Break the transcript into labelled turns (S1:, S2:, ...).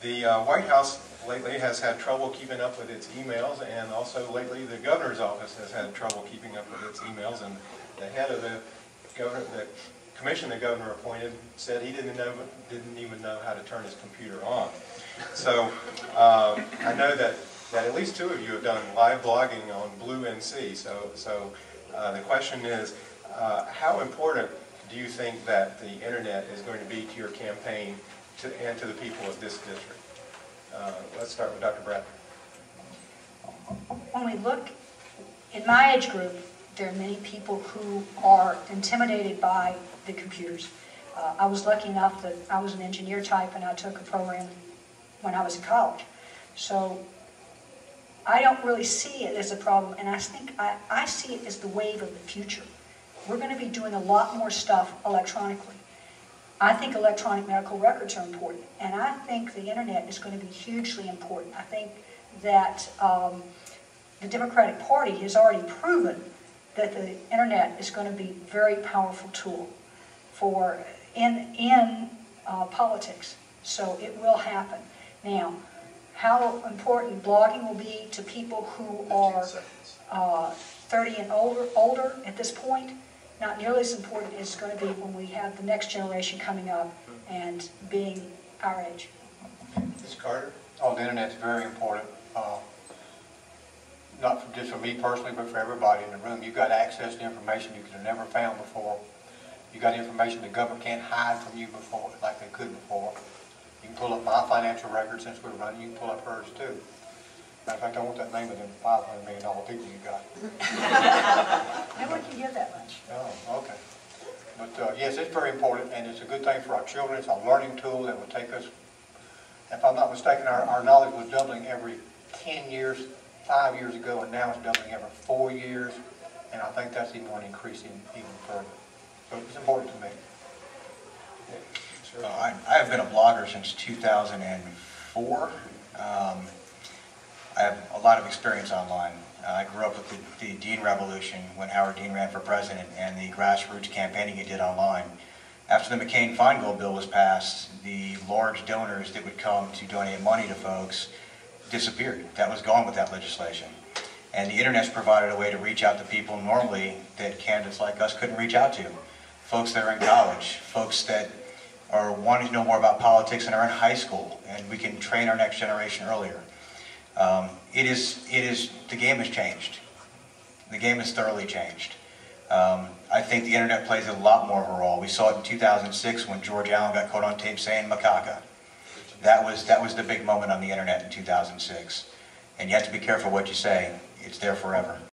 S1: The White House lately has had trouble keeping up with its emails, and also lately the governor's office has had trouble keeping up with its emails, and the head of the commission the governor appointed said he didn't even know how to turn his computer on. So I know that at least two of you have done live blogging on Blue NC, so the question is, how important do you think that the internet is going to be to your campaign and to the people of this district? Let's start with Dr. Bradford.
S2: When we look, in my age group, there are many people who are intimidated by the computers. I was lucky enough that I was an engineer type and I took a program when I was in college. So I don't really see it as a problem, and I see it as the wave of the future. We're going to be doing a lot more stuff electronically. I think electronic medical records are important, and I think the internet is going to be hugely important. I think that the Democratic Party has already proven that the internet is going to be a very powerful tool in politics. So it will happen. Now, how important blogging will be to people who are 30 and older at this point, not nearly as important as it's going to be when we have the next generation coming up and being our age.
S1: Mr. Carter?
S3: Oh, the internet's very important. Not just for me personally, but for everybody in the room. You've got access to information you could have never found before. You've got information the government can't hide from you before, like they could before. You can pull up my financial records since we're running. You can pull up hers too. Matter of fact, I want that name of them $500 million people you got.
S2: I wouldn't give that much.
S3: Oh, okay. But yes, it's very important, and it's a good thing for our children. It's a learning tool that will take us, if I'm not mistaken, our knowledge was doubling every 10 years, 5 years ago, and now it's doubling every 4 years, and I think that's even going to increase even further. So it's important to me.
S4: I have been a blogger since 2004. I have a lot of experience online. I grew up with the Dean Revolution when Howard Dean ran for president and the grassroots campaigning he did online. After the McCain-Feingold bill was passed, the large donors that would come to donate money to folks disappeared. That was gone with that legislation. And the internet's provided a way to reach out to people normally that candidates like us couldn't reach out to. Folks that are in college, folks that are wanting to know more about politics and are in high school, and we can train our next generation earlier. The game has changed. The game has thoroughly changed. I think the internet plays a lot more of a role. We saw it in 2006 when George Allen got caught on tape saying macaca. That was the big moment on the internet in 2006. And you have to be careful what you say. It's there forever.